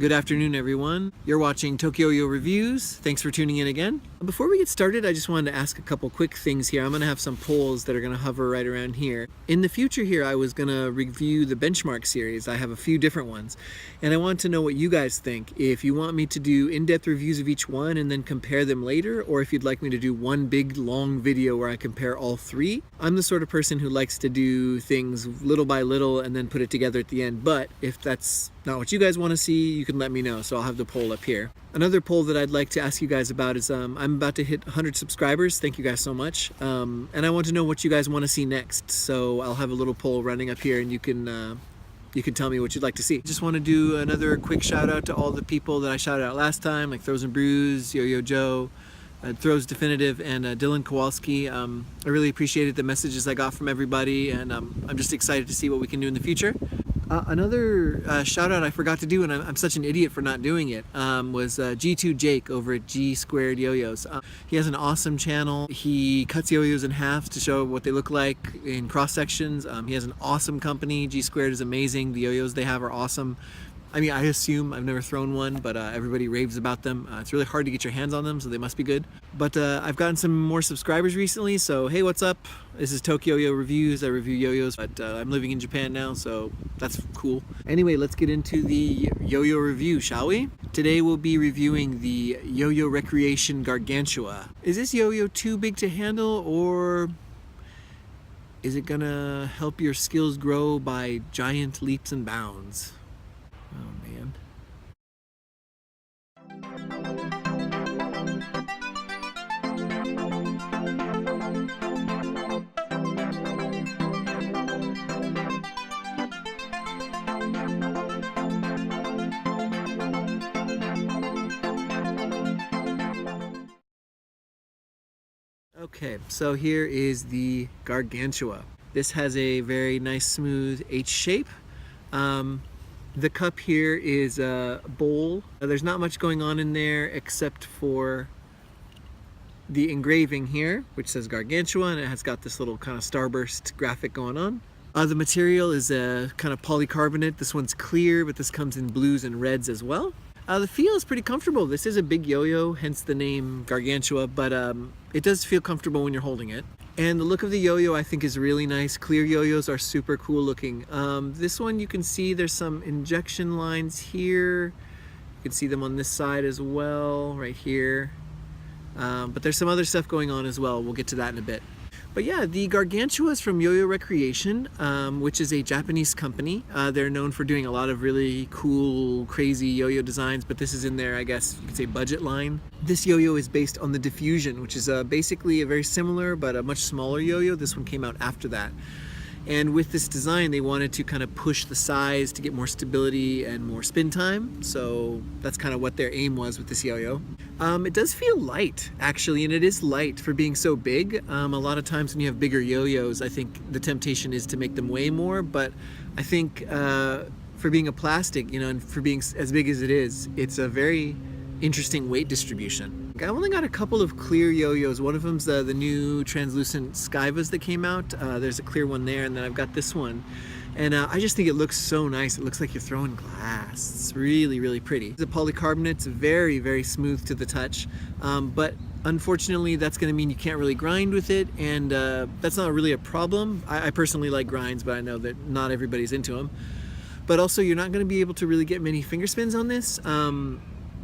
Good afternoon, everyone. You're watching TokYo-Yo Reviews. Thanks for tuning in again. Before we get started, I just wanted to ask a couple quick things here. I'm going to have some polls that are going to hover right around here. In the future here, I was going to review the benchmark series. I have a few different ones, and I want to know what you guys think. If you want me to do in-depth reviews of each one and then compare them later, or if you'd like me to do one big long video where I compare all three. I'm the sort of person who likes to do things little by little and then put it together at the end, but if that's not what you guys want to see, you can let me know, so I'll have the poll up here. Another poll that I'd like to ask you guys about is I'm about to hit 100 subscribers. Thank you guys so much. And I want to know what you guys want to see next, so I'll have a little poll running up here and you can tell me what you'd like to see. Just want to do another quick shout out to all the people that I shouted out last time, like Throws and Brews, Yo-Yo Joe, Throws Definitive, and Dylan Kowalski. I really appreciated the messages I got from everybody, and I'm just excited to see what we can do in the future. Another shout out I forgot to do, and I'm such an idiot for not doing it, was G2 Jake over at G Squared Yo-Yos. He has an awesome channel. He cuts yo-yos in half to show what they look like in cross sections. He has an awesome company. G Squared is amazing. The yo-yos they have are awesome. I mean, I assume, I've never thrown one, but everybody raves about them. It's really hard to get your hands on them, so they must be good. But I've gotten some more subscribers recently, so hey, what's up? This is TokYo-Yo Reviews. I review yo-yos, but I'm living in Japan now, so that's cool. Anyway, let's get into the yo-yo review, shall we? Today we'll be reviewing the Yoyorecreation Gargantua. Is this yo-yo too big to handle, or is it gonna help your skills grow by giant leaps and bounds? Oh man. Okay, so here is the Gargantua. This has a very nice smooth H shape. The cup here is a bowl. There's not much going on in there except for the engraving here, which says Gargantua, and it has got this little kind of starburst graphic going on. The material is a kind of polycarbonate. This one's clear, but this comes in blues and reds as well. The feel is pretty comfortable. This is a big yo-yo, hence the name Gargantua, but it does feel comfortable when you're holding it. And the look of the yo-yo I think is really nice. Clear yo-yos are super cool looking. This one you can see there's some injection lines here. You can see them on this side as well, right here. But there's some other stuff going on as well. We'll get to that in a bit. But yeah, the Gargantua is from Yoyorecreation, which is a Japanese company. They're known for doing a lot of really cool, crazy yo-yo designs, but this is in their, I guess you could say, budget line. This yo-yo is based on the Diffusion, which is basically a very similar but a much smaller yo-yo. This one came out after that. And with this design, they wanted to kind of push the size to get more stability and more spin time. So that's kind of what their aim was with this yo-yo. It does feel light, actually, and it is light for being so big. A lot of times when you have bigger yo-yos, I think the temptation is to make them weigh more, but I think for being a plastic, you know, and for being as big as it is, it's a very interesting weight distribution. I've only got a couple of clear yo-yos. One of them's the new translucent Skyvas that came out. There's a clear one there, and then I've got this one. And I just think it looks so nice. It looks like you're throwing glass. It's really, really pretty. The polycarbonate's very, very smooth to the touch, but unfortunately that's going to mean you can't really grind with it, and that's not really a problem. I personally like grinds, but I know that not everybody's into them. But also you're not going to be able to really get many finger spins on this.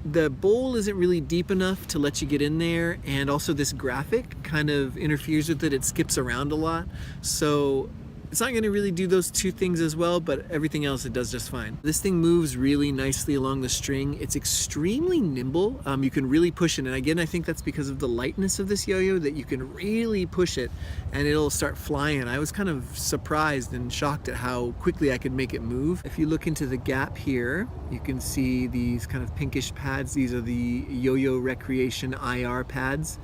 The bowl isn't really deep enough to let you get in there, and also this graphic kind of interferes with it. It skips around a lot, so it's not going to really do those two things as well, but everything else it does just fine. This thing moves really nicely along the string. It's extremely nimble. You can really push it, and again, I think that's because of the lightness of this yo-yo, that you can really push it and it'll start flying. I was kind of surprised and shocked at how quickly I could make it move. If you look into the gap here, you can see these kind of pinkish pads. These are the Yoyorecreation IR pads.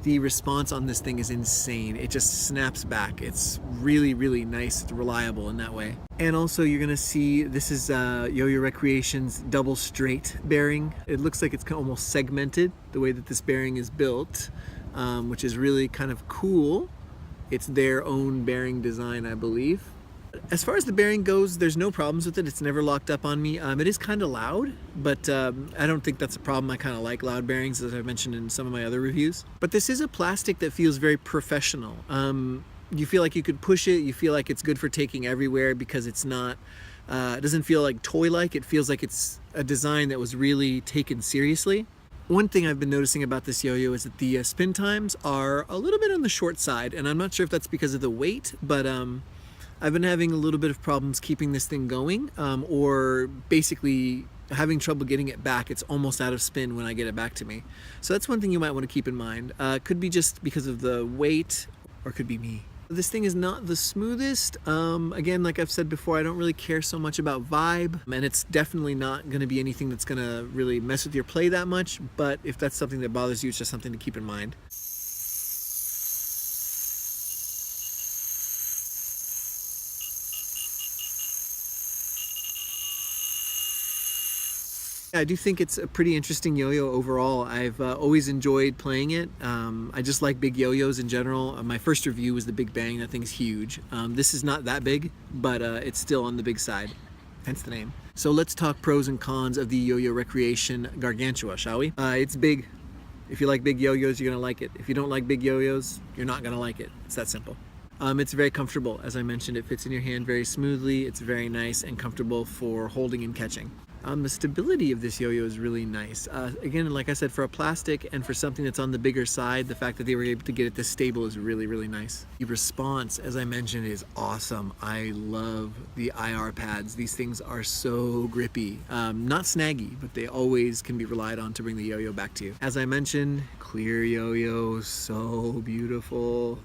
The response on this thing is insane. It just snaps back. It's really, really nice, reliable in that way. And also you're gonna see this is Yoyorecreation's double straight bearing. It looks like it's almost segmented the way that this bearing is built, which is really kind of cool. It's their own bearing design, I believe. As far as the bearing goes, there's no problems with it. It's never locked up on me. It is kind of loud, but I don't think that's a problem. I kind of like loud bearings, as I mentioned in some of my other reviews. But this is a plastic that feels very professional. You feel like you could push it. You feel like it's good for taking everywhere because it's not, it doesn't feel like toy-like. It feels like it's a design that was really taken seriously. One thing I've been noticing about this yo-yo is that the spin times are a little bit on the short side, and I'm not sure if that's because of the weight, but I've been having a little bit of problems keeping this thing going, or basically having trouble getting it back. It's almost out of spin when I get it back to me. So that's one thing you might want to keep in mind. Could be just because of the weight, or could be me. This thing is not the smoothest. Again, like I've said before, I don't really care so much about vibe, and it's definitely not going to be anything that's going to really mess with your play that much, but if that's something that bothers you, it's just something to keep in mind. I do think it's a pretty interesting yo-yo overall. I've always enjoyed playing it. I just like big yo-yos in general. My first review was the Big Bang. That thing's huge. This is not that big, but it's still on the big side, hence the name. So let's talk pros and cons of the Yoyorecreation Gargantua, shall we? It's big. If you like big yo-yos, you're gonna like it. If you don't like big yo-yos, you're not gonna like it. It's that simple. It's very comfortable. As I mentioned, it fits in your hand very smoothly. It's very nice and comfortable for holding and catching. The stability of this yo-yo is really nice. Again, like I said, for a plastic and for something that's on the bigger side, the fact that they were able to get it this stable is really, really nice. The response, as I mentioned, is awesome. I love the IR pads. These things are so grippy. Not snaggy, but they always can be relied on to bring the yo-yo back to you. As I mentioned, clear yo-yo, so beautiful.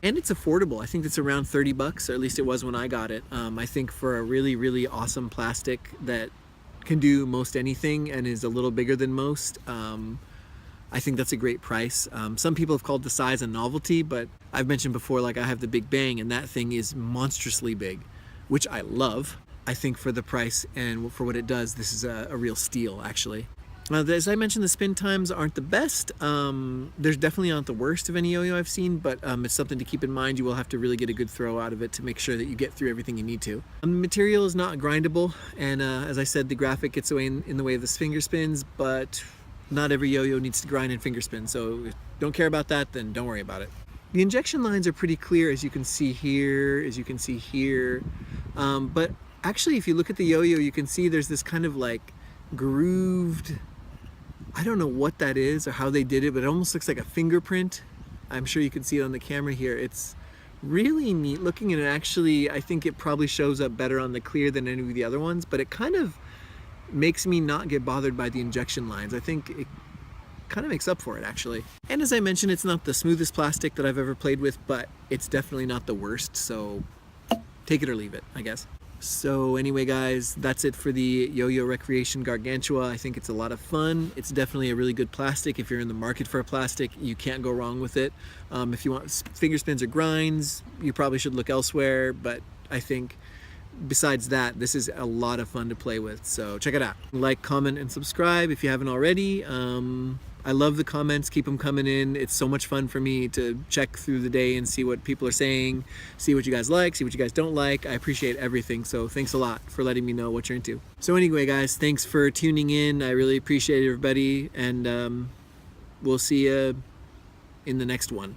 And it's affordable. I think it's around 30 bucks, or at least it was when I got it. I think for a really, really awesome plastic that can do most anything and is a little bigger than most, I think that's a great price. Some people have called the size a novelty, but I've mentioned before, like I have the Big Bang, and that thing is monstrously big, which I love. I think for the price and for what it does, this is a real steal, actually. As I mentioned, the spin times aren't the best. There's definitely not the worst of any yo-yo I've seen, but it's something to keep in mind. You will have to really get a good throw out of it to make sure that you get through everything you need to. The material is not grindable, and as I said, the graphic gets in the way of the finger spins, but not every yo-yo needs to grind and finger spin, so if you don't care about that, then don't worry about it. The injection lines are pretty clear, as you can see here, but actually if you look at the yo-yo, you can see there's this kind of like grooved, I don't know what that is or how they did it, but it almost looks like a fingerprint. I'm sure you can see it on the camera here. It's really neat looking, and actually I think it probably shows up better on the clear than any of the other ones, but it kind of makes me not get bothered by the injection lines. I think it kind of makes up for it, actually. And as I mentioned, it's not the smoothest plastic that I've ever played with, but it's definitely not the worst, so take it or leave it, I guess. So anyway, guys, that's it for the Yoyorecreation Gargantua. I think it's a lot of fun. It's definitely a really good plastic. If you're in the market for a plastic, you can't go wrong with it. If you want finger spins or grinds, you probably should look elsewhere, but I think besides that, this is a lot of fun to play with, so check it out. Like, comment, and subscribe if you haven't already. I love the comments, keep them coming in. It's so much fun for me to check through the day and see what people are saying, see what you guys like, see what you guys don't like. I appreciate everything, so thanks a lot for letting me know what you're into. So anyway, guys, thanks for tuning in. I really appreciate everybody, and we'll see you in the next one.